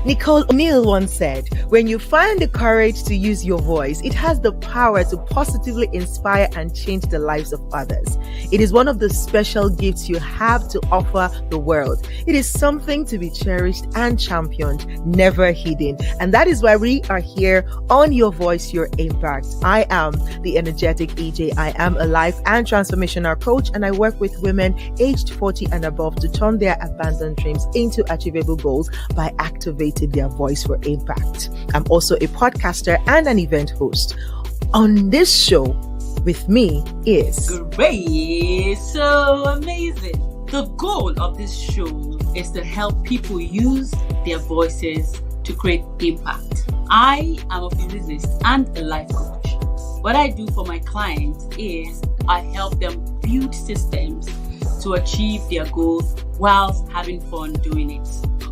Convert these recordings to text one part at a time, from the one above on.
Nicole O'Neill once said, when you find the courage to use your voice, it has the power to positively inspire and change the lives of others. It is one of the special gifts you have to offer the world. It is something to be cherished and championed, never hidden. And that is why we are here on Your Voice, Your Impact. I am the energetic EJ. I am a life and transformational coach, and I work with women aged 40 and above to turn their abandoned dreams into achievable goals by activating their voice for impact. I'm also a podcaster and an event host. On this show with me is Great, so amazing. The goal of this show is to help people use their voices to create impact. I am a physicist and a life coach. What I do for my clients is I help them build systems to achieve their goals whilst having fun doing it.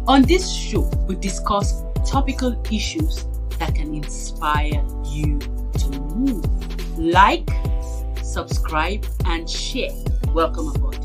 On this show, we discuss topical issues that can inspire you to move. Like, subscribe, and share. Welcome aboard.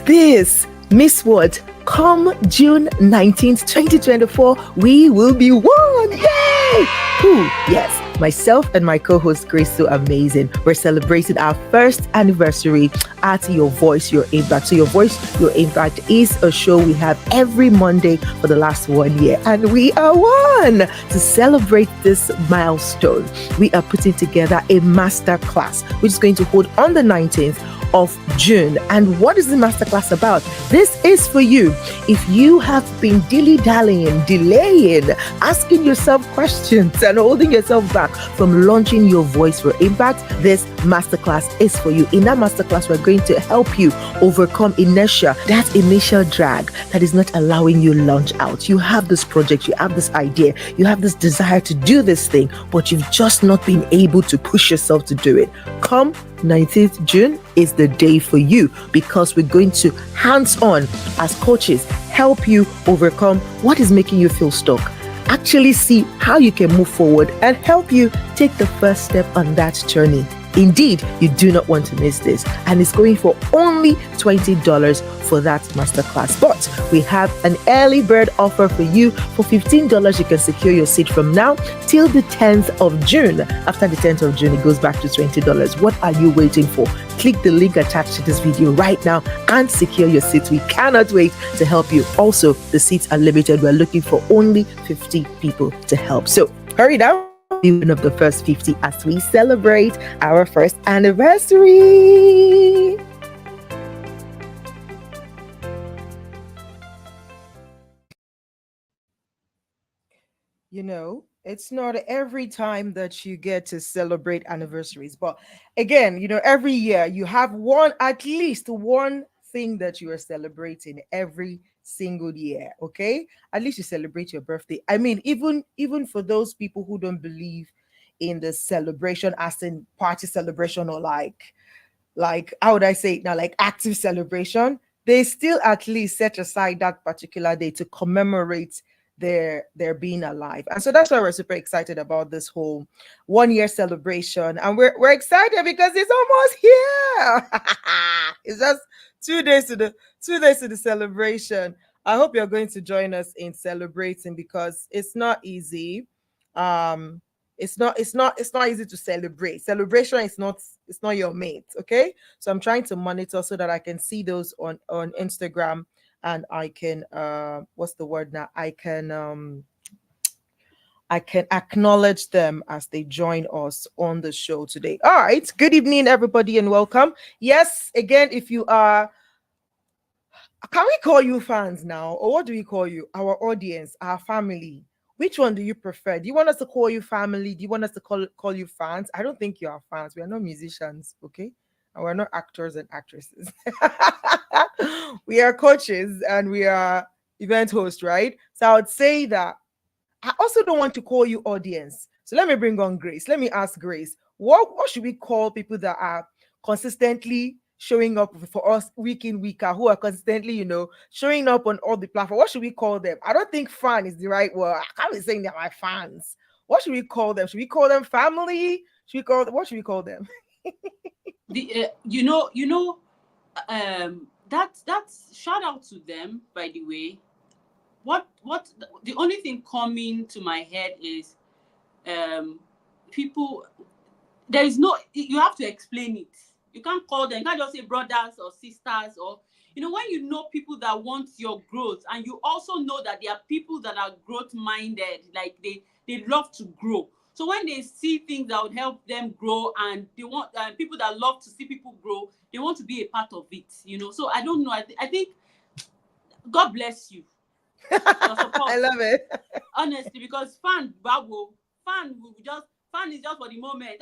this Miss World. Come June 19th, 2024, we will be one. Yay! Who? Yes, myself and my co-host Grace So Amazing. We're celebrating our first anniversary at Your Voice, Your Impact. So Your Voice, Your Impact is a show we have every Monday for the last 1 year. And we are one. To celebrate this milestone, we are putting together a master class, which is going to hold on the 19th of June. And what is the masterclass about? This is for you. If you have been dilly-dallying, delaying, asking yourself questions and holding yourself back from launching Your Voice for Impact, this masterclass is for you. In that masterclass, we're going to help you overcome inertia, that initial drag that is not allowing you launch out. You have this project, you have this idea, you have this desire to do this thing, but you've just not been able to push yourself to do it. Come 19th June is the day for you, because we're going to hands-on as coaches help you overcome what is making you feel stuck. Actually see how you can move forward and help you take the first step on that journey. Indeed, you do not want to miss this, and it's going for only $20 for that masterclass. But we have an early bird offer for you. For $15, you can secure your seat from now till the 10th of June. After the 10th of June, it goes back to $20. What are you waiting for? Click the link attached to this video right now and secure your seat. We cannot wait to help you. Also, the seats are limited. We're looking for only 50 people to help. So hurry down. Be one of the first 50 as we celebrate our first anniversary. You know, it's not every time that you get to celebrate anniversaries, but again, you know, every year you have at least one thing that you are celebrating every single year. Okay, at least you celebrate your birthday. I mean, even for those people who don't believe in the celebration as in party celebration, or like how would I say it now, like active celebration, they still at least set aside that particular day to commemorate their being alive. And so that's why we're super excited about this whole 1 year celebration. And we're excited because it's almost here. It's just 2 days to the celebration. I hope you're going to join us in celebrating, because it's not easy. um it's not easy to celebrate. Celebration is not, it's not your mate. Okay, so I'm trying to monitor so that I can see those on Instagram, and I can what's the word now, I can acknowledge them as they join us on the show today. All right, good evening everybody and welcome. Yes, again, if you are, can we call you fans now, or what do we call you? Our audience, our family. Which one do you prefer? Do you want us to call you family? Do you want us to call you fans? I don't think you are fans. We are not musicians, okay? And we're not actors and actresses. We are coaches, and we are event host, right? So I would say that I also don't want to call you audience. So let me bring on Grace. Let me ask Grace, what should we call people that are consistently showing up for us week in, week out, who are consistently, showing up on all the platforms? What should we call them? I don't think fan is the right word. I can't be saying they're my fans. What should we call them? Should we call them family? What should we call them? The that's shout out to them, by the way. What the only thing coming to my head is people. There is no, you have to explain it. You can't call them, you can't just say brothers or sisters, or when you know people that want your growth, and you also know that there are people that are growth minded, like they love to grow. So when they see things that would help them grow, and they want people that love to see people grow, they want to be a part of it. So I don't know, I think God bless you, your support. I love it. Honestly, because fan is just for the moment,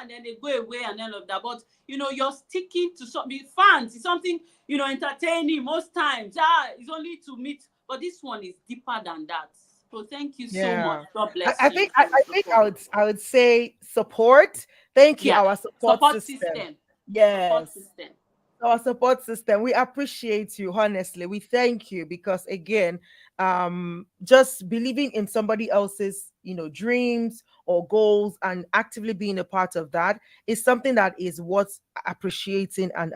and then they go away and all of that. But you're sticking to something. Fans is something entertaining most times. It's only to meet, but this one is deeper than that. So thank you so much. Yeah. God I, bless I you think for I, your I think I support. would I would say support. Thank you, Yeah, our support support system. system, support Yes. system. Our support system, we appreciate you. Honestly, we thank you because, again, just believing in somebody else's dreams or goals and actively being a part of that is something that is worth appreciating and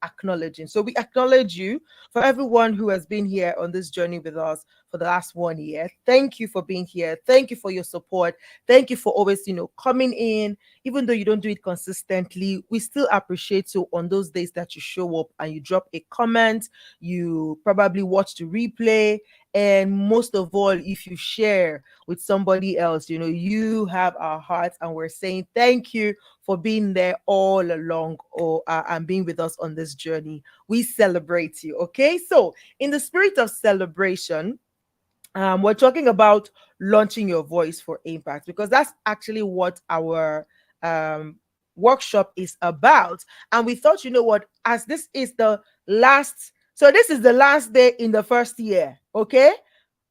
acknowledging. So we acknowledge you for everyone who has been here on this journey with us for the last 1 year. Thank you for being here. Thank you for your support. Thank you for always coming in. Even though you don't do it consistently, we still appreciate you on those days that you show up and you drop a comment, you probably watch the replay, and most of all, if you share with somebody else, you have our hearts, and we're saying thank you for being there all along, and being with us on this journey. We celebrate you. Okay, so in the spirit of celebration, we're talking about launching your voice for impact, because that's actually what our um, workshop is about. And we thought, as this is the last, so this is the last day in the first year, okay?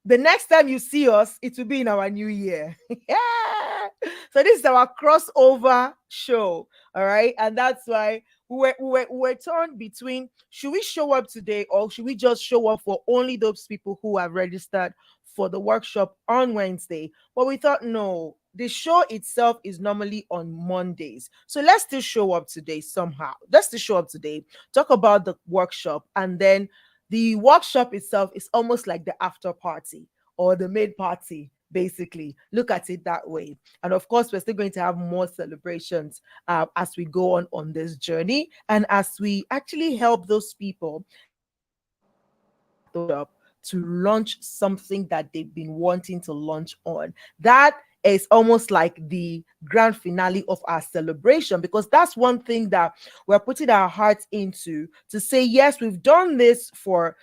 The next time you see us, it will be in our new year. Yeah. So this is our crossover show. All right. And that's why we're torn between, should we show up today, or should we just show up for only those people who have registered for the workshop on Wednesday? But we thought, no, the show itself is normally on Mondays. So let's still show up today somehow. Let's still show up today, talk about the workshop, and then the workshop itself is almost like the after party or the mid party. Basically, look at it that way. And of course, we're still going to have more celebrations as we go on this journey, and as we actually help those people up to launch something that they've been wanting to launch on. That is almost like the grand finale of our celebration, because that's one thing that we're putting our hearts into, to say, yes, we've done this for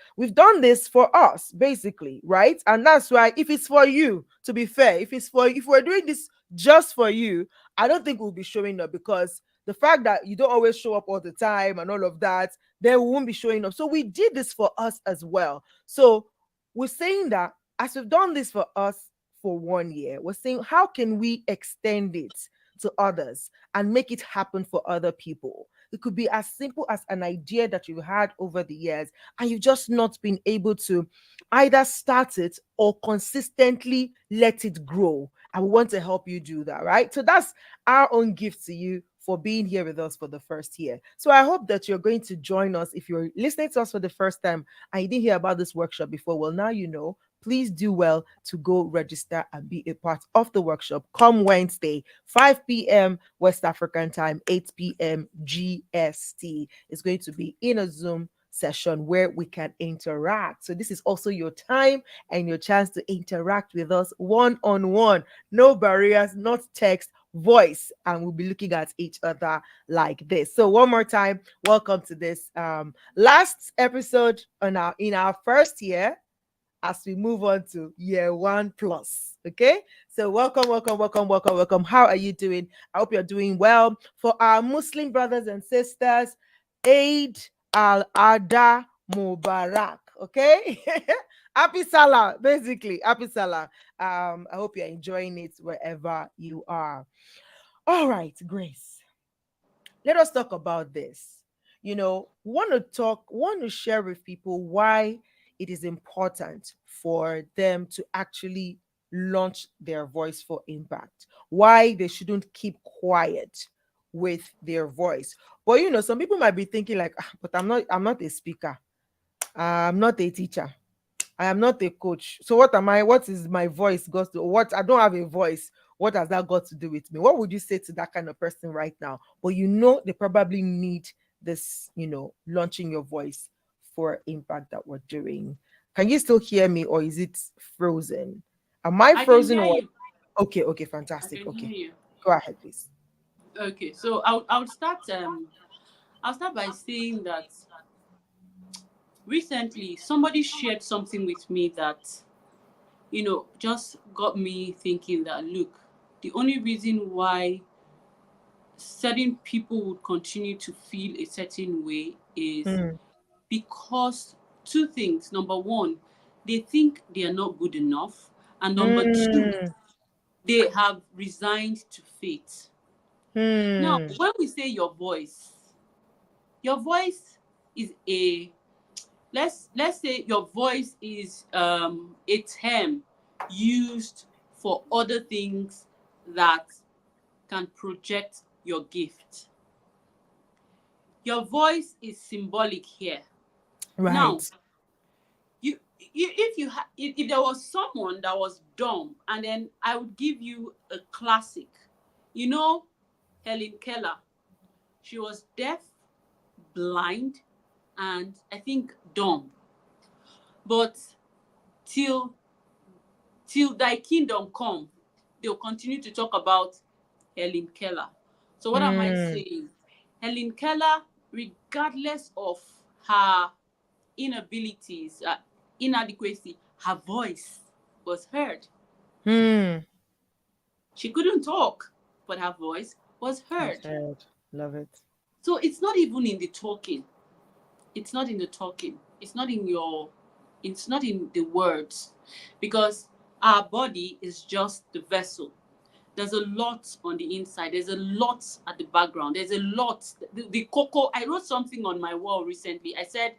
us, basically, right? And that's why, if it's for you, to be fair, if we're doing this just for you, I don't think we'll be showing up, because the fact that you don't always show up all the time and all of that, then we won't be showing up. So we did this for us as well. So we're saying that, as we've done this for us for 1 year, we're saying, how can we extend it to others and make it happen for other people? It could be as simple as an idea that you've had over the years, and you've just not been able to either start it or consistently let it grow. And we want to help you do that, right? So that's our own gift to you for being here with us for the first year. So I hope that you're going to join us. If you're listening to us for the first time and you didn't hear about this workshop before, well, now you know. Please do well to go register and be a part of the workshop come Wednesday, 5 p.m. West African time, 8 p.m. GST. It's going to be in a Zoom session where we can interact. So this is also your time and your chance to interact with us one-on-one. No barriers, not text, voice, and we'll be looking at each other like this. So one more time, welcome to this last episode in our first year, as we move on to year 1 plus. Okay, so welcome. How are you doing? I hope you're doing well. For our Muslim brothers and sisters, Eid al-Adha Mubarak. Okay. Happy Salah, basically. Happy Salah. I hope you're enjoying it wherever you are. All right, Grace. Let us talk about this. Want to share with people why it is important for them to actually launch their voice for impact, why they shouldn't keep quiet with their voice. But some people might be thinking like, but I'm not a speaker, I'm not a teacher, I am not a coach. So what am I? What is my voice got to? What, I don't have a voice. What has that got to do with me? What would you say to that kind of person right now? But they probably need this, launching your voice for impact that we're doing. Can you still hear me, or is it frozen? Am I I can frozen hear or? you. Okay, I fantastic. can hear Okay, you. go ahead, please. Okay, so I'll start by saying that recently somebody shared something with me that just got me thinking that, look, the only reason why certain people would continue to feel a certain way is Hmm. because two things. Number one, they think they are not good enough, and number two, Hmm. they have resigned to fate. Now, Hmm. when we say your voice is a let's say your voice is a term used for other things that can project your gift. Your voice is symbolic here. Now, Right. if there was someone that was dumb, and then I would give you a classic. You know, Helen Keller. She was deaf, blind, and I think dumb. But till till thy kingdom come, they'll continue to talk about Helen Keller. So what am I Hmm. saying? Helen Keller, regardless of her inabilities, inadequacy, her voice was heard. Hmm. She couldn't talk, but her voice was I've heard. heard. Love it. So it's not even in the talking. It's not in the talking. It's not in the words. Because our body is just the vessel. There's a lot on the inside. There's a lot at the background. There's a lot. The cocoa. I wrote something on my wall recently. I said,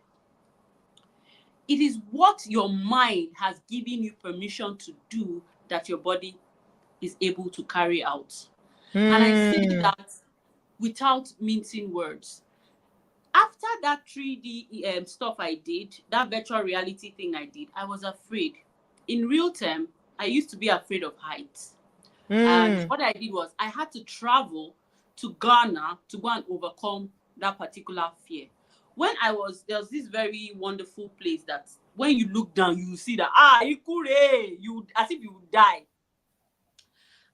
it is what your mind has given you permission to do that your body is able to carry out. And I say Hmm. that without mincing words. After that 3D stuff I did, that virtual reality thing I did, I was afraid. In real term, I used to be afraid of heights. And Hmm. what I did was I had to travel to Ghana to go and overcome that particular fear. There was this very wonderful place that when you look down, you see that, Ikure, you, as if you would die.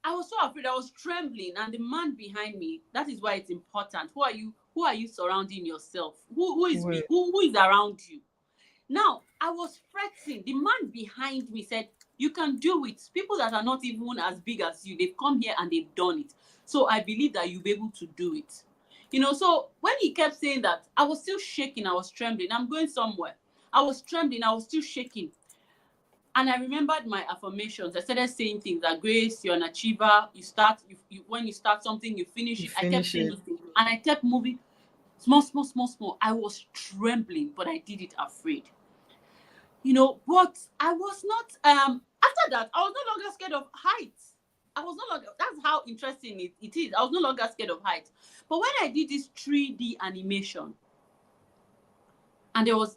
I was so afraid. I was trembling, and the man behind me. That is why it's important. Who are you? Who are you surrounding yourself? Wait. Who is around you? Now I was fretting. The man behind me said, "You can do it." People that are not even as big as you, they've come here and they've done it. So I believe that you'll be able to do it. So when he kept saying that, I was still shaking. I was trembling. I'm going somewhere. I was trembling. I was still shaking. And I remembered my affirmations. I started saying things like, Grace, you're an achiever. When you start something, you finish You it. I kept finish saying it. those things. And I kept moving small, small, small, small. I was trembling, but I did it afraid. But I was not, after that, I was no longer scared of heights. I was no longer, that's how interesting it is. I was no longer scared of heights. But when I did this 3D animation, and there was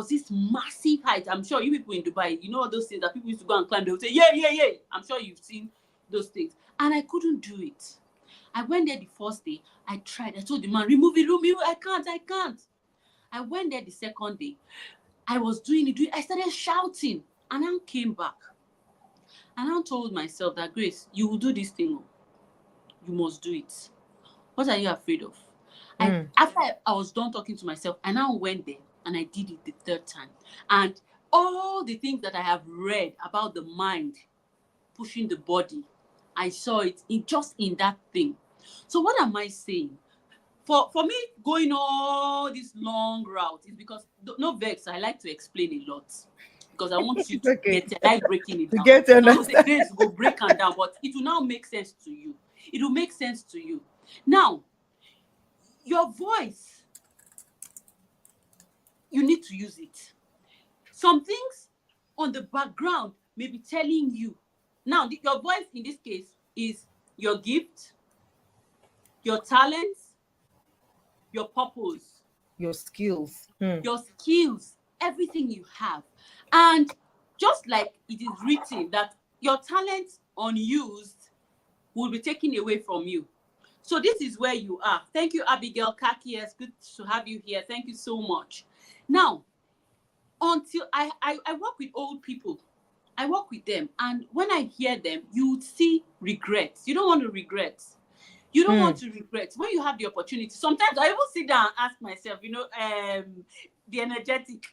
this massive height. I'm sure you people in Dubai, all those things that people used to go and climb. They would say, yeah, yeah, yeah. I'm sure you've seen those things. And I couldn't do it. I went there the first day. I tried. I told the man, remove it, remove it. I can't. I went there the second day. I was doing it. I started shouting. And I came back. And I told myself that, Grace, you will do this thing. You must do it. What are you afraid of? Hmm. After I was done talking to myself, I now went there and I did it the third time. And all the things that I have read about the mind pushing the body, I saw it just in that thing. So what am I saying? for me, going all this long route is because no vex. I like to explain a lot because I want you It's to okay. get it. I like breaking it To down. get to So I will say understand. grace go break and down, but it will now make sense to you. It will make sense to you. Now, your voice, you need to use it. Some things on the background may be telling you. Now, your voice in this case is your gift, your talents, your purpose, Your skills. your skills, everything you have. And just like it is written that your talents unused will be taken away from you. So this is where you are. Thank you, Abigail Kaki. It's good to have you here. Thank you so much. Now, until I work with old people, I work with them, and when I hear them, you would see regrets. You don't want to regret. You don't want to regret when you have the opportunity. Sometimes I even sit down and ask myself, the energetic,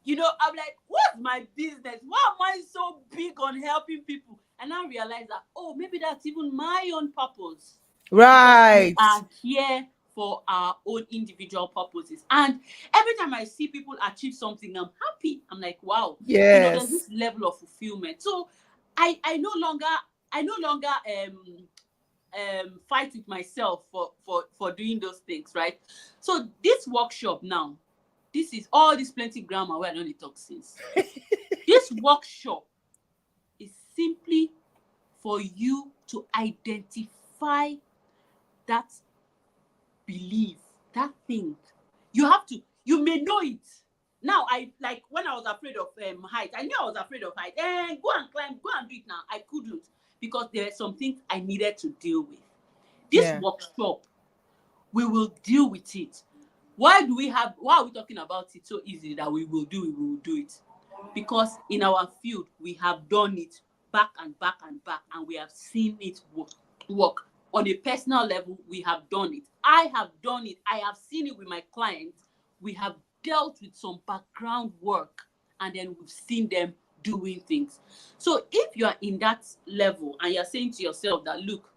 I'm like, what's my business? Why am I so big on helping people? And I realize that, oh, maybe that's even my own purpose. Because we Right. are here for our own individual purposes. And every time I see people achieve something, I'm happy. I'm like, wow, there's Yes. this level of fulfillment. So I no longer fight with myself for doing those things, right? So this workshop now, this is all this plenty grammar where I don't talk since. This workshop is simply for you to identify that belief, that thing. You may know it. Now, I like when I was afraid of height, I knew I was afraid of height. Go and climb, go and do it now. I couldn't because there are some things I needed to deal with. This workshop, we will deal with it. Why are we talking about it so easily that we will do it? Because in our field, we have done it back and back and back, and we have seen it work. On a personal level, we have done it. I have done it. I have seen it with my clients. We have dealt with some background work, and then we've seen them doing things. So if you are in that level and you're saying to yourself that, look,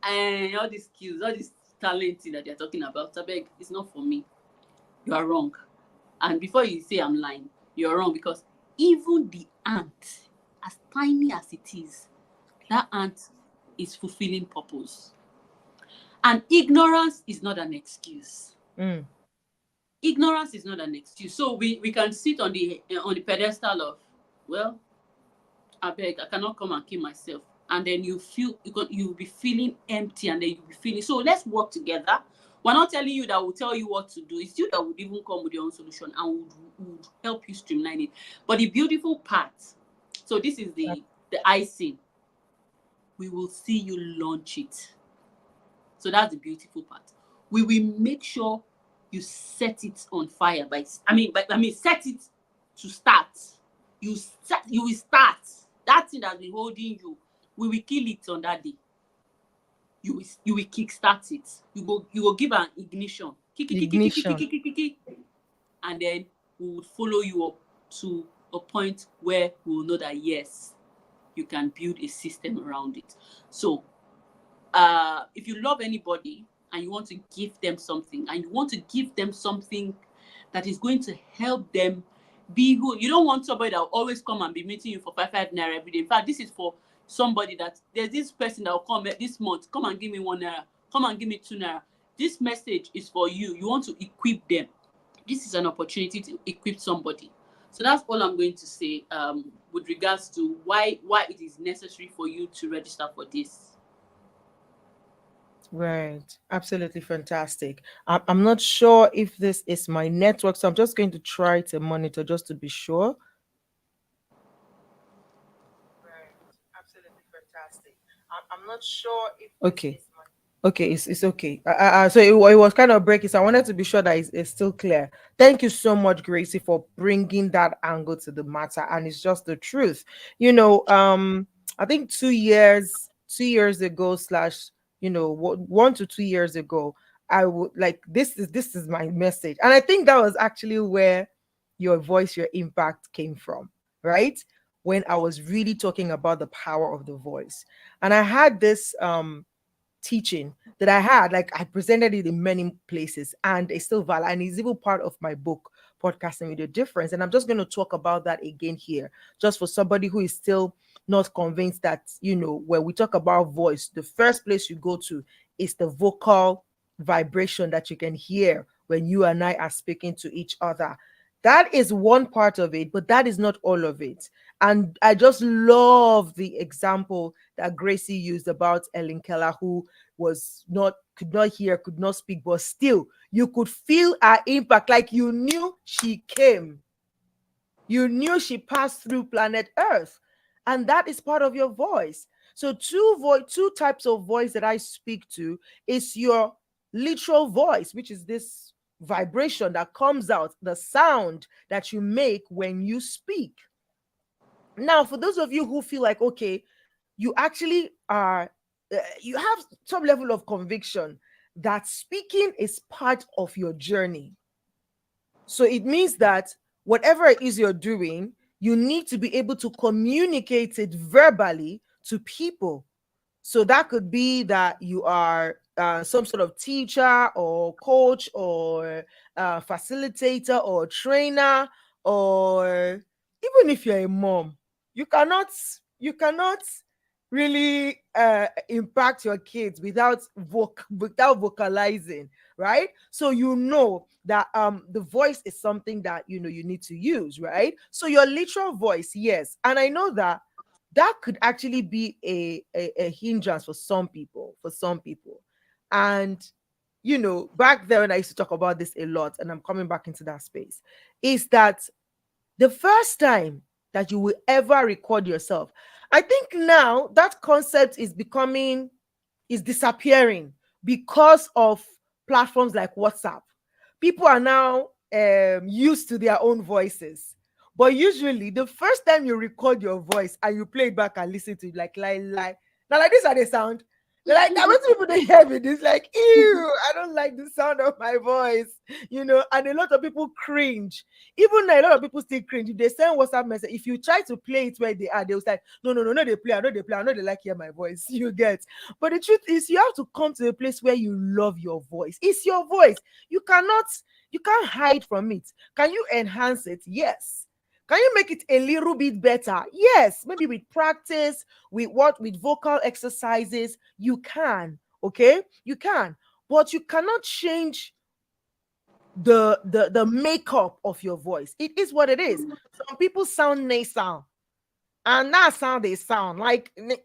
and all these skills, all this talent that they're talking about, Abeg, it's not for me. You are wrong. And before you say I'm lying, you're wrong, because even the ant, as tiny as it is, that ant is fulfilling purpose. And ignorance is not an excuse. Ignorance is not an excuse. So we can sit on the pedestal of, well, Abeg, I cannot come and kill myself. And then you'll be feeling empty, and then you'll be feeling. So let's work together. We're not telling you that we'll tell you what to do. It's you that would even come with your own solution and would help you streamline it. But the beautiful part, so this is the icing. We will see you launch it. So that's the beautiful part. We will make sure you set it on fire set it to start. You will start. That thing that's been holding you, we will kill it on that day. You will kickstart it. You will give an ignition. And then we will follow you up to a point where we will know that yes, you can build a system around it. So if you love anybody and you want to give them something, and you want to give them something that is going to help them be who, you don't want somebody that will always come and be meeting you for 5 naira every day. In fact, this is for somebody that there's this person that will come this month, come and give me 1 naira, come and give me 2 naira. This message is for you. You want to equip them. This is an opportunity to equip somebody. So that's all I'm going to say with regards to why it is necessary for you to register for this. Right. Absolutely fantastic. I'm not sure if this is my network, so I'm just going to try to monitor just to be sure. Right. Absolutely fantastic. I'm not sure if okay. Okay, it's okay. So it was kind of breaking, so I wanted to be sure that it's still clear. Thank you so much, Gracie, for bringing that angle to the matter, and it's just the truth. I think 2 years ago slash 1 to 2 years ago, I would like this is my message, and I think that was actually where your voice, your impact came from, right? When I was really talking about the power of the voice, and I had this teaching that I had. Like I presented it in many places, and it's still valid, and it's even part of my book, Podcasting with a Difference. And I'm just going to talk about that again here, just for somebody who is still not convinced that, when we talk about voice, the first place you go to is the vocal vibration that you can hear when you and I are speaking to each other. That is one part of it, but that is not all of it. And I just love the example that Gracie used about Ellen Keller, who could not hear, could not speak, but still you could feel her impact. Like you knew she came, you knew she passed through planet Earth, and that is part of your voice. So two types of voice that I speak to is your literal voice, which is this vibration that comes out, the sound that you make when you speak. Now, for those of you who feel like, okay, you actually are, you have some level of conviction that speaking is part of your journey. So it means that whatever it is you're doing, you need to be able to communicate it verbally to people. So that could be that you are some sort of teacher or coach or facilitator or trainer, or even if you're a mom, you cannot really impact your kids without vocalizing, right? So that the voice is something that you need to use, right? So your literal voice, yes. And I know that could actually be a hindrance for some people, and back then when I used to talk about this a lot, and I'm coming back into that space, is that the first time that you will ever record yourself, I think now that concept is disappearing because of platforms like WhatsApp. People are now used to their own voices. But usually, the first time you record your voice and you play it back and listen to it, like, now, like this, how they sound. They're like, now, what people they hear it? It's like, ew, I don't like the sound of my voice, and a lot of people cringe. Even now, a lot of people still cringe. If they send WhatsApp message, if you try to play it where they are, they'll say, no, no, no, no, I know they play, I know they like hear my voice. You get. But the truth is, you have to come to a place where you love your voice. It's your voice. You can't hide from it. Can you enhance it? Yes. Can you make it a little bit better? Yes. Maybe with practice, with vocal exercises, you can. Okay, you can, but you cannot change the makeup of your voice. It is what it is. Some people sound nasal, and that sound they sound like I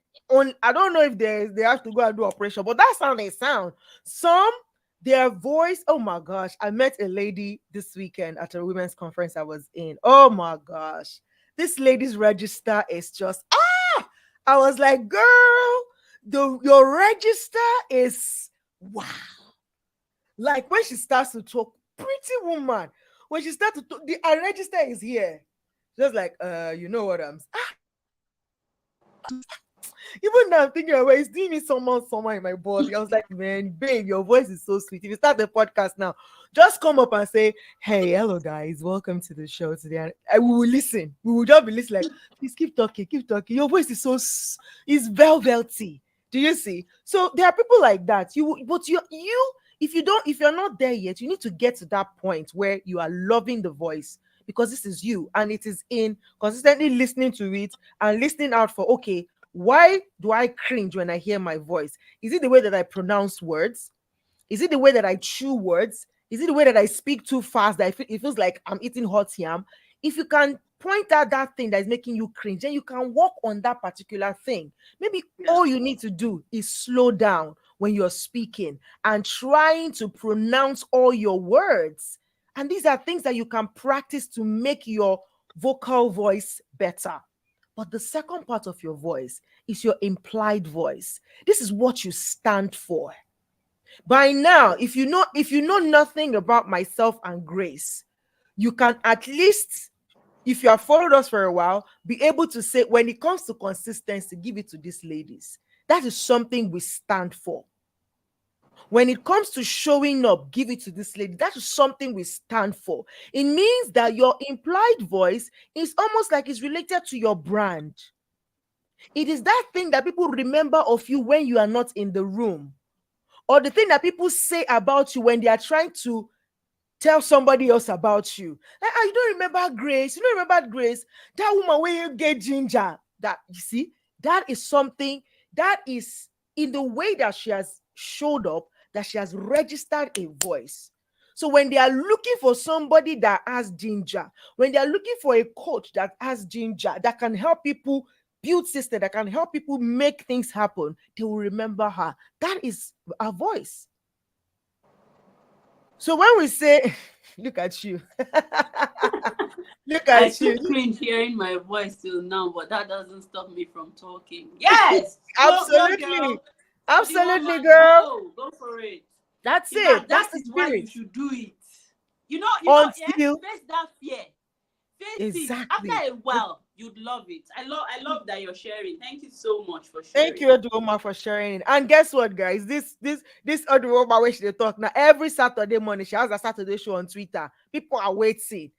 don't know if they have to go and do operation, but that sound they sound. Some their voice, oh my gosh. I met a lady this weekend at a women's conference I was in. Oh my gosh. This lady's register is just I was like, girl, your register is wow. Like when she starts to talk, pretty woman. When she starts to talk, our register is here. Just like, you know what I'm even now I'm thinking about it's doing me someone in my body. I was like, man, babe, your voice is so sweet. If you start the podcast now, just come up and say, hey, hello guys, welcome to the show today. And we will listen. We will just be listening like, please keep talking. Your voice is is velvety. Do you see? So there are people like that. If you're not there yet, you need to get to that point where you are loving the voice, because this is you, and it is in consistently listening to it and listening out for, okay, why do I cringe when I hear my voice? Is it the way that I pronounce words? Is it the way that I chew words? Is it the way that I speak too fast that it feels like I'm eating hot yam? If you can point out that thing that is making you cringe, then you can work on that particular thing. Maybe all you need to do is slow down when you're speaking and trying to pronounce all your words. And these are things that you can practice to make your vocal voice better. But the second part of your voice is your implied voice. This is what you stand for. By now, if you know nothing about myself and Grace, you can at least, if you have followed us for a while, be able to say, when it comes to consistency, give it to these ladies. That is something we stand for. When it comes to showing up, give it to this lady. That is something we stand for. It means that your implied voice is almost like it's related to your brand. It is that thing that people remember of you when you are not in the room. or the thing that people say about you when they are trying to tell somebody else about you. Like, you don't remember Grace? You don't remember Grace? That woman where you get ginger. That, you see, that is something that is in the way that she has showed up, that she has registered a voice. So when they are looking for somebody that has ginger, when they are looking for a coach that has ginger, that can help people build system, that can help people make things happen, they will remember her. That is our voice. So when we say, look at you, look I at still you, cringe hearing my voice till now, but that doesn't stop me from talking. Yes, go, absolutely, girl. For the absolutely, woman, girl. go for it. That's In it. fact, That's that the is why you spirit. should do it. Yeah, Until face that fear. Face it. exactly. After a while, you'd love it. I love that you're sharing. Thank you so much for Thank sharing. you, Oduma, for sharing it. And guess what, guys? This Oduma where she talk now every Saturday morning. She has a Saturday show on Twitter. People are waiting.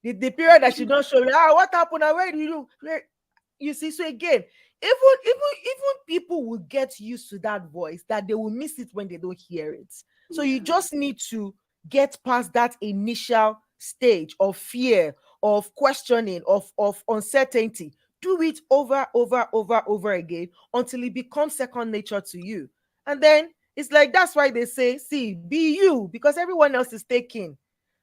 The period that she don't show, what happened? Where do you do? You see, so again, even people will get used to that voice, that they will miss it when they don't hear it. So you Yeah. just need to get past that initial stage of fear, of questioning, of uncertainty. Do it over again until it becomes second nature to you. And then it's like, that's why they say, see, be you, because everyone else is taking.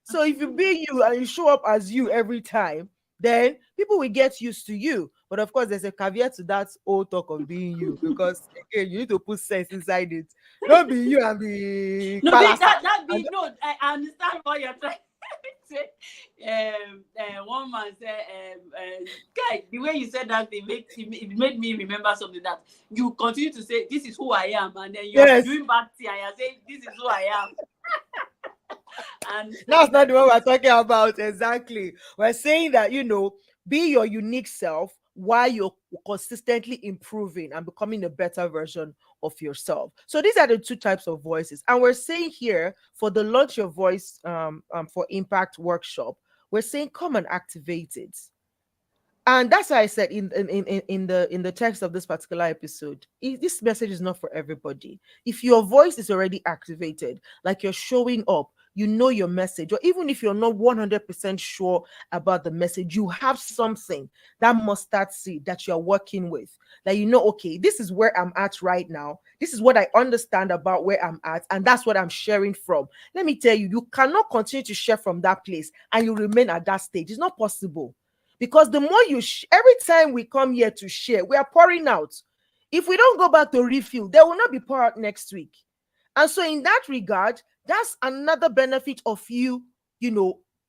So if you Absolutely. be you and you show up as you every time, then people will get used to you. But of course, there's a caveat to that old talk of being you, because again, you need to put sense inside it. Don't be you and be No, be palasa. that And be no. I understand what you're trying to say. One man said, "Guy, the way you said that, it made me remember something that you continue to say. This is who I am, and then you're yes, doing back to and you're saying, this is who I am, and that's not the one we're talking about. Exactly. We're saying that, be your unique self while you're consistently improving and becoming a better version of yourself. So these are the two types of voices. And we're saying here for the Launch Your Voice for Impact workshop, we're saying come and activate it. And that's why I said in the text of this particular episode, this message is not for everybody. If your voice is already activated, like you're showing up, you know your message, or even if you're not 100% sure about the message, you have something, that mustard seed that you're working with, that okay, this is where I'm at right now. This is what I understand about where I'm at, and that's what I'm sharing from. Let me tell you, you cannot continue to share from that place and you remain at that stage. It's not possible, because the more every time we come here to share, we are pouring out. If we don't go back to refill, there will not be pour out next week. And so in that regard, that's another benefit of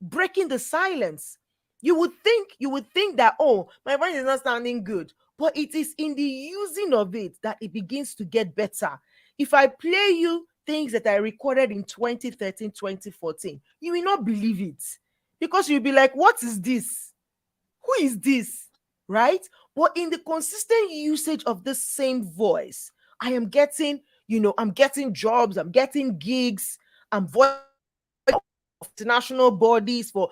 breaking the silence. You would think that, oh, my voice is not sounding good, but it is in the using of it that it begins to get better. If I play you things that I recorded in 2013, 2014, you will not believe it, because you'll be like, what is this? Who is this? Right? But in the consistent usage of the same voice, I am getting, I'm getting jobs, I'm getting gigs, I'm voicing international bodies but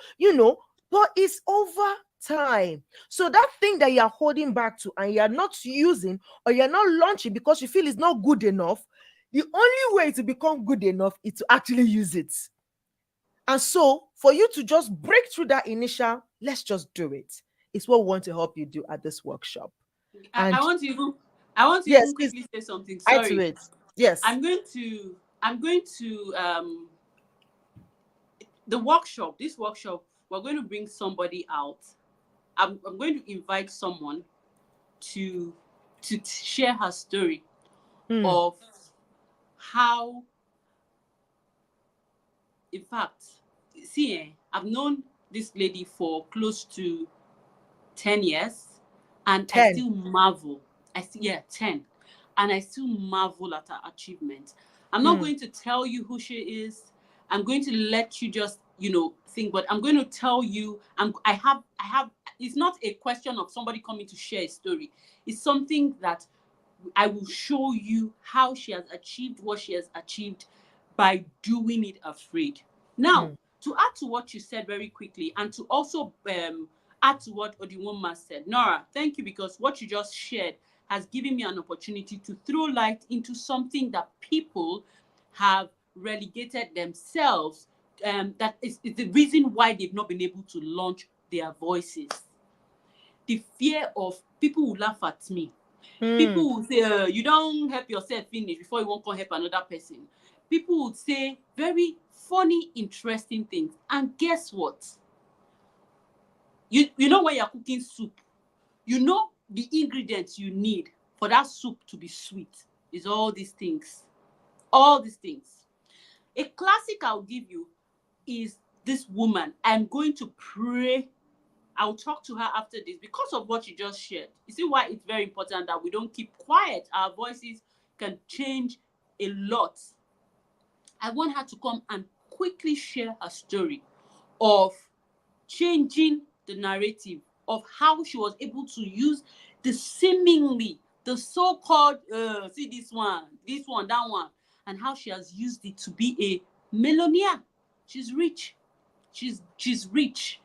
it's over time. So that thing that you're holding back to and you're not using, or you're not launching because you feel it's not good enough, the only way to become good enough is to actually use it. And so, for you to just break through that initial, let's just do it, is what we want to help you do at this workshop. I And want to even I want to yes, even please quickly say something. add to Sorry, it. Yes. I'm going to the workshop. This workshop, we're going to bring somebody out. I'm going to invite someone to share her story Hmm. of how, in fact, see, I've known this lady for close to 10 years, and I 10. still marvel. I see, yeah, 10. And I still marvel at her achievement. I'm not Hmm. going to tell you who she is. I'm going to let you just, think, but I'm going to tell you, I have, it's not a question of somebody coming to share a story. It's something that I will show you how she has achieved what she has achieved by doing it afraid. Now, Hmm. to add to what you said very quickly, and to also add to what Odiwoma said, Nora, thank you, because what you just shared has given me an opportunity to throw light into something that people have relegated themselves. That is the reason why they've not been able to launch their voices. The fear of people will laugh at me. People will say, you don't help yourself finish before you won't come help another person. People would say very funny, interesting things. And guess what? You know when you're cooking soup, you know the ingredients you need for that soup to be sweet is all these things. All these things. A classic I'll give you is this woman. I'm going to pray. I'll talk to her after this because of what you just shared. You see why it's very important that we don't keep quiet. Our voices can change a lot. I want her to come and quickly share her story of changing the narrative of how she was able to use the seemingly, the so-called, see this one, that one, and how she has used it to be a millionaire. She's rich. She's rich.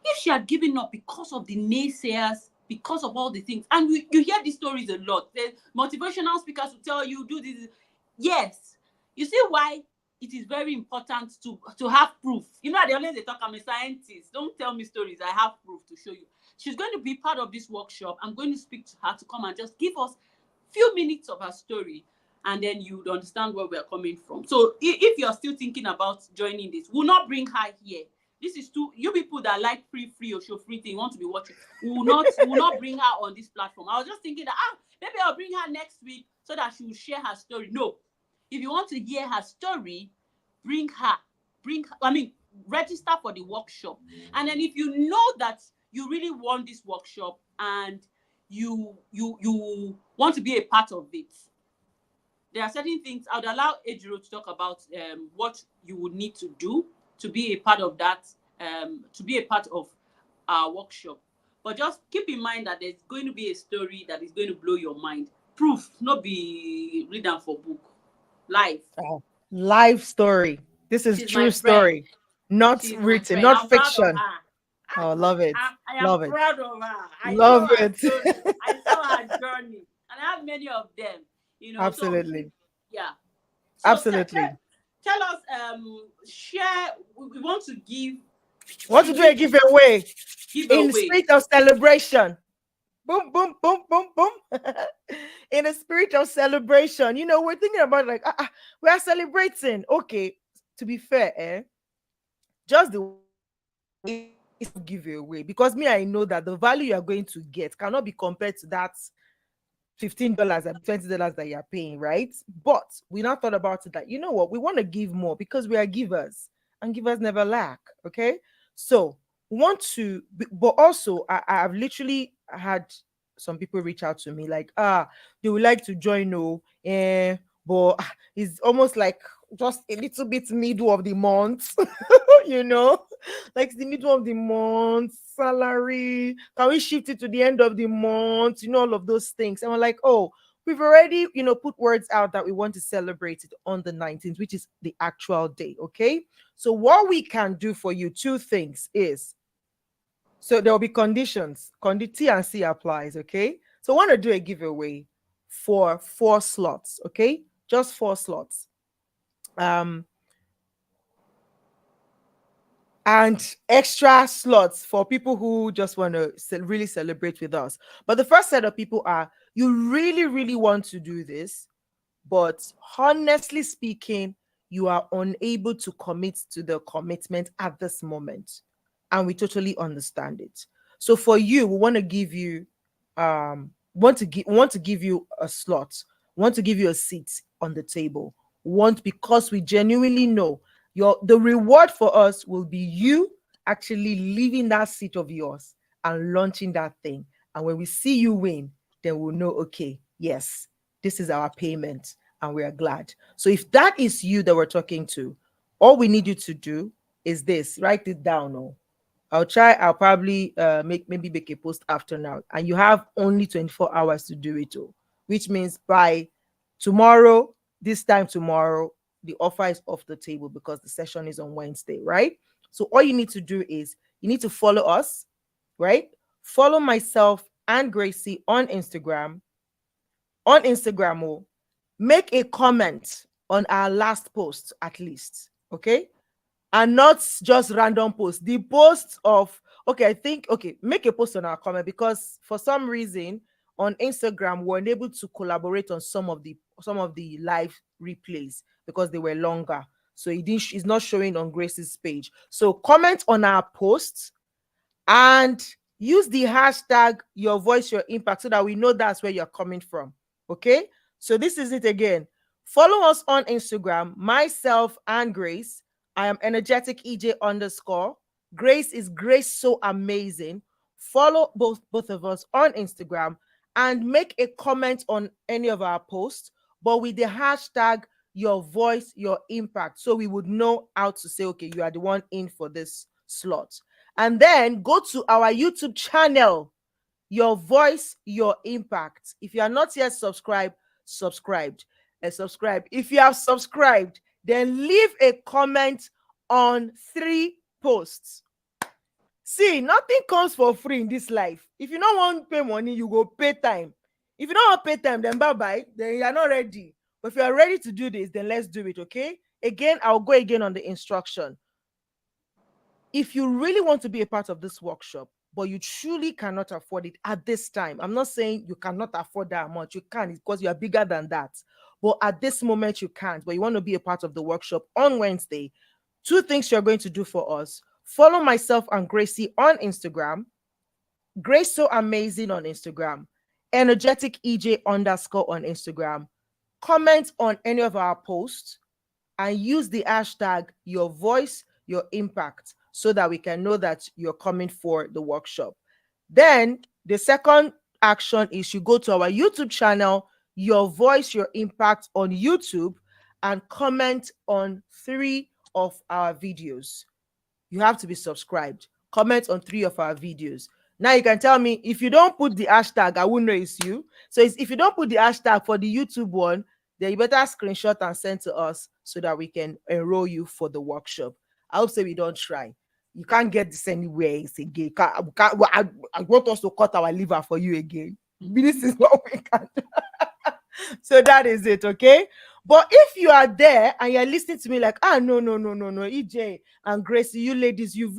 If she had given up because of the naysayers, because of all the things, and you hear these stories a lot. The motivational speakers will tell you, do this. Yes. You see why it is very important to have proof. You know, they talk, I'm a scientist. Don't tell me stories. I have proof to show you. She's going to be part of this workshop. I'm going to speak to her to come and just give us few minutes of her story, and then you would understand where we're coming from. So if you're still thinking about joining this, we'll not bring her here. This is too, you people that like free or show free thing, want to be watching, we will not bring her on this platform. I was just thinking that maybe I'll bring her next week so that she will share her story. No. If you want to hear her story, bring her. Register for the workshop. And then if you know that you really want this workshop and you want to be a part of it, there are certain things I would allow Ejiro to talk about, what you would need to do to be a part of that, to be a part of our workshop. But just keep in mind that there's going to be a story that is going to blow your mind. Proof, not be reading for book. Live. Live story. This is true story, not written, not fiction. Oh, love it. I am proud of her. I love it. I saw her journey, and I have many of them. You know, absolutely. So, yeah. So absolutely. Tell us, share. We want to give. Want to do a giveaway in the spirit of celebration. Boom, boom, boom, boom, boom. In the spirit of celebration, you know, we're thinking about like, we are celebrating. Okay, to be fair, just the giveaway, because I know that the value you are going to get cannot be compared to that $15 and $20 that you're paying, right? But we not thought about it that, you know what, we want to give more because we are givers and givers never lack. Okay, so want to, but also I've literally had some people reach out to me like, they would like to join, but it's almost like just a little bit middle of the month, you know, like the middle of the month salary, can we shift it to the end of the month, you know, all of those things. And we're like, oh, we've already, you know, put words out that we want to celebrate it on the 19th, which is the actual day. Okay, so what we can do for you, two things is, so there will be conditions. T&C applies. Okay, so I want to do a giveaway for 4 slots. Okay, just 4 slots. And extra slots for people who just want to really celebrate with us. But the first set of people are, you really, really want to do this, but honestly speaking, you are unable to commit to the commitment at this moment. And we totally understand it. So for you, we want to give you, want to give you a slot, want to give you a seat on the table. Because we genuinely know the reward for us will be you actually leaving that seat of yours and launching that thing. And when we see you win, then we'll know, okay, yes, this is our payment and we are glad. So if that is you that we're talking to, all we need you to do is this, write it down. I'll probably make a post after now, and you have only 24 hours to do it, which means by tomorrow, this time tomorrow, the offer is off the table because the session is on Wednesday, right? So all you need to do is you need to follow us, right? Follow myself and Gracie on Instagram. Make a comment on our last post at least, okay? And not just random posts. The posts of, okay, I think, okay, make a post on our comment, because for some reason on Instagram we're unable to collaborate on some of the live replays because they were longer. So it's not showing on Grace's page. So comment on our posts and use the hashtag your voice your impact so that we know that's where you're coming from. Okay, so this is it again. Follow us on Instagram, myself and Grace. I am energetic EJ underscore. Grace is Grace So Amazing. Follow both of us on Instagram and make a comment on any of our posts, but with the hashtag your voice your impact, so we would know how to say, okay, you are the one in for this slot. And then go to our YouTube channel, Your Voice, Your Impact. If you are not yet subscribed, subscribe. If you have subscribed, then leave a comment on 3 posts. See, nothing comes for free in this life. If you don't want to pay money, you go pay time. If you don't want to pay time, then bye-bye. Then you are not ready. But if you are ready to do this, then let's do it, okay? Again, I'll go again on the instruction. If you really want to be a part of this workshop, but you truly cannot afford it at this time, I'm not saying you cannot afford that much. You can, because you are bigger than that. But at this moment, you can't. But you want to be a part of the workshop on Wednesday. 2 things you're going to do for us. Follow myself and Gracie on Instagram. Grace So Amazing on Instagram. Energetic EJ underscore on Instagram. Comment on any of our posts and use the hashtag your voice, your impact, so that we can know that you're coming for the workshop. Then the second action is you go to our YouTube channel, Your Voice, Your Impact on YouTube, and comment on 3 of our videos. You have to be subscribed. Comment on 3 of our videos. Now you can tell me, if you don't put the hashtag, I won't know it's you. So if you don't put the hashtag for the YouTube one, then you better screenshot and send to us so that we can enroll you for the workshop. I hope so we don't try. You can't get this anywhere. It's again. I want us to cut our liver for you again. This is what we can do. So that is it, okay? But if you are there and you're listening to me like, no, EJ and Gracie, you ladies, you've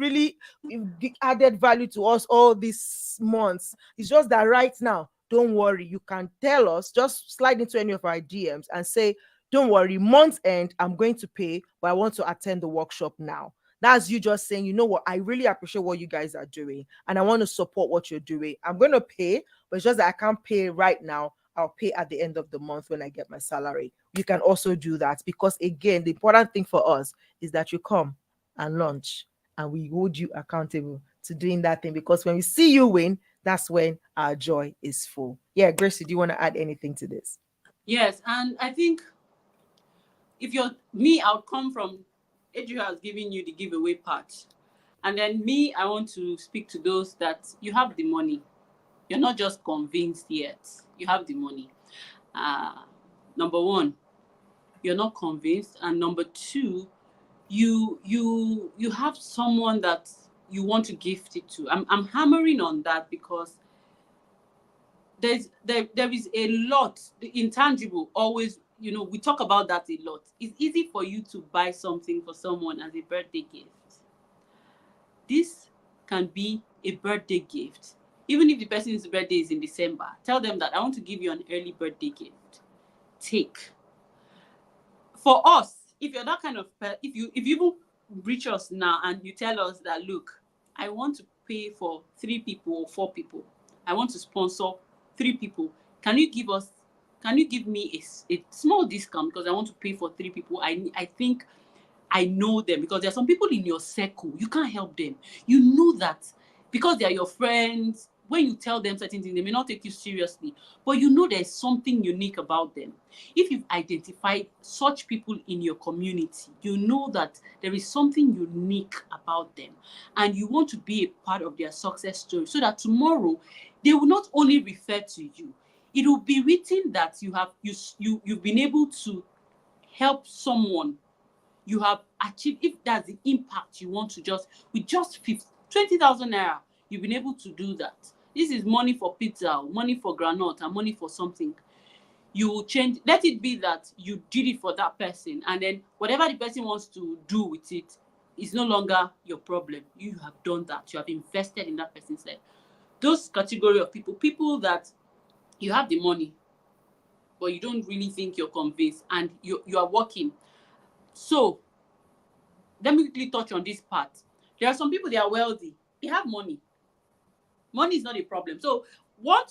added value to us all these months. It's just that right now, don't worry. You can tell us, just slide into any of our DMs and say, don't worry, month end, I'm going to pay, but I want to attend the workshop now. That's you just saying, you know what, I really appreciate what you guys are doing and I want to support what you're doing. I'm going to pay, but it's just that I can't pay right now. I'll pay at the end of the month when I get my salary. You can also do that, because again, the important thing for us is that you come and launch and we hold you accountable to doing that thing, because when we see you win, that's when our joy is full. Yeah, Gracie, do you want to add anything to this? Yes, and I think if you're me, I'll come from Adria has given you the giveaway part. And then me, I want to speak to those that you have the money. You're not just convinced yet. You have the money. Number 1, you're not convinced. And number 2, you have someone that you want to gift it to. I'm hammering on that because there is a lot. The intangible always, we talk about that a lot. It's easy for you to buy something for someone as a birthday gift. This can be a birthday gift. Even if the person's birthday is in December, tell them that I want to give you an early birthday gift. Take. For us, if you're that kind of if you even reach us now and you tell us that, look, I want to pay for 3 people or 4 people. I want to sponsor 3 people. Can you give me a small discount because I want to pay for 3 people? I think I know them, because there are some people in your circle, you can't help them. You know that because they are your friends. When you tell them certain things, they may not take you seriously, but you know there's something unique about them. If you've identified such people in your community, you know that there is something unique about them, and you want to be a part of their success story so that tomorrow they will not only refer to you, it will be written that you've been able to help someone. You have achieved, if that's the impact you want to with just 20,000 naira, you've been able to do that. This is money for pizza, money for granite, and money for something. you will change. Let it be that you did it for that person, and then whatever the person wants to do with it is no longer your problem. You have done that. You have invested in that person's life. Those category of people, people that you have the money, but you don't really think you're convinced, and you are working. So let me quickly touch on this part. There are some people, they are wealthy, they have money. Money is not a problem. So one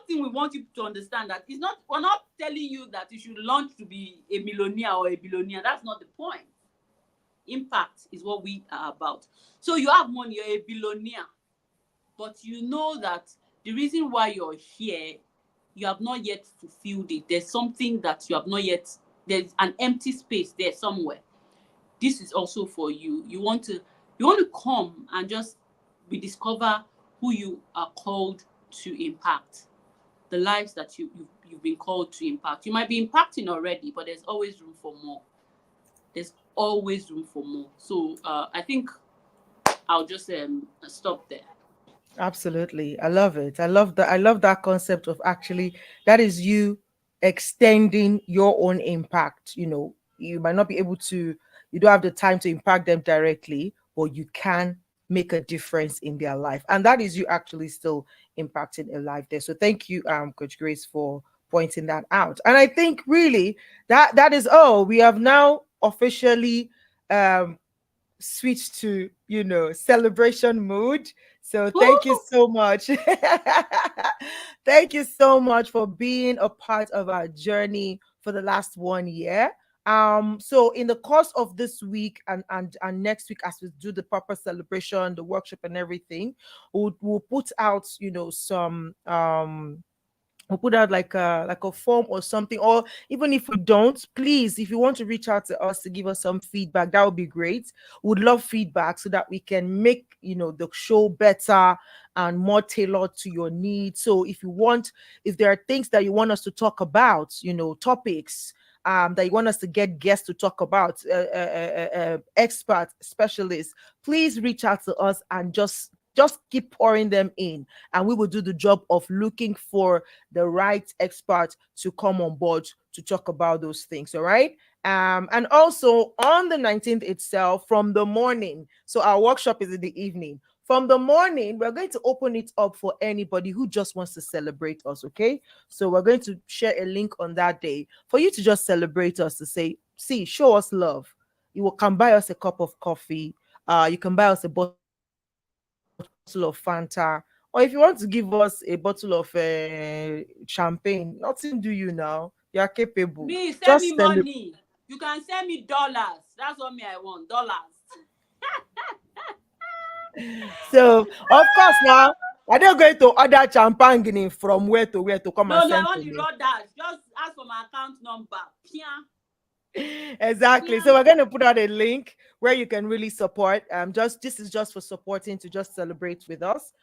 thing we want you to understand, that is not, we're not telling you that you should launch to be a millionaire or a billionaire. That's not the point. Impact is what we are about. So you have money, you're a billionaire, but you know that the reason why you're here, you have not yet fulfilled it. There's something that you have not yet, there's an empty space there somewhere. This is also for you. You want to come and just rediscover who you are called to impact, the lives that you've been called to impact. You might be impacting already, but there's always room for more. There's always room for more. So I think I'll just stop there. Absolutely. I love it. I love that concept of actually that is you extending your own impact. You might not be able to, you don't have the time to impact them directly, but you can make a difference in their life. And that is you actually still impacting a life there. So thank you, Coach Grace, for pointing that out. And I think really that is all. We have now officially um switch to celebration mood. So thank you Woo! so much. Thank you so much for being a part of our journey for the last 1 year. So in the course of this week and next week, as we do the proper celebration, the workshop and everything, we'll put out some or put out like a form or something. Or even if we don't, please, if you want to reach out to us to give us some feedback, that would be great. Would love feedback so that we can make the show better and more tailored to your needs. So if there are things that you want us to talk about, topics that you want us to get guests to talk about, expert specialists, please reach out to us and just keep pouring them in, and we will do the job of looking for the right expert to come on board to talk about those things. All right. And also on the 19th itself, from the morning, so our workshop is in the evening. From the morning, we're going to open it up for anybody who just wants to celebrate us. Okay. So we're going to share a link on that day for you to just celebrate us, to say, see, show us love. You will come buy us a cup of coffee. You can buy us a bottle of Fanta, or if you want to give us a bottle of champagne, nothing do you now. You are capable. Just Me, send celebrate. me money. You can send me dollars. That's what me I want. Dollars. So, of course, now I don't going to order champagne from where to where to come and No, I send want to the me. raw dash. Just ask for my account number. Pia, Exactly. pia. So we're going to put out a link where you can really support. Just this is just for supporting, to just celebrate with us.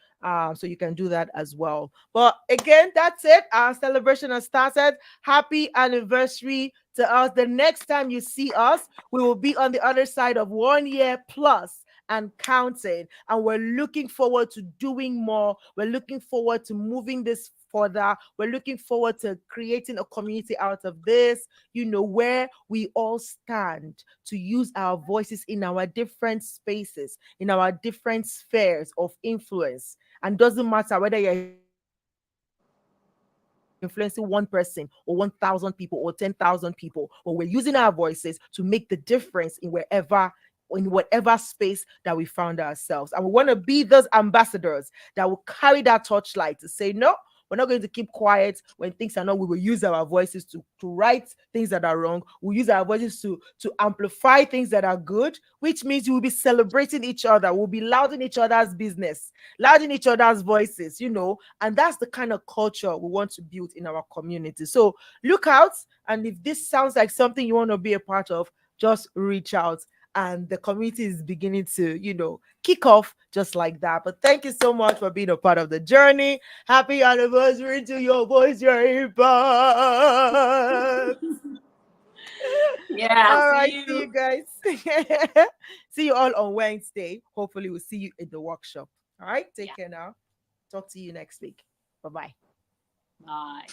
So you can do that as well. But again, that's it. Our celebration has started. Happy anniversary to us. The next time you see us, we will be on the other side of 1 year plus and counting. And we're looking forward to doing more. We're looking forward to moving this further. We're looking forward to creating a community out of this, where we all stand to use our voices in our different spaces, in our different spheres of influence. And doesn't matter whether you're influencing one person or 1,000 people or 10,000 people, but we're using our voices to make the difference in whatever space that we found ourselves. And we want to be those ambassadors that will carry that torchlight to say, no, we're not going to keep quiet when things are not. We will use our voices to right things that are wrong. We'll use our voices to amplify things that are good, which means we'll be celebrating each other. We'll be loud in each other's business, loud in each other's voices, and that's the kind of culture we want to build in our community. So look out. And if this sounds like something you want to be a part of, just reach out. And the community is beginning to, kick off just like that. But thank you so much for being a part of the journey. Happy anniversary to your voice, your impact. Yeah, All right, see see you you. guys. See you all on Wednesday. Hopefully, we'll see you in the workshop. All right, take Yeah, care now. Talk to you next week. Bye bye. bye.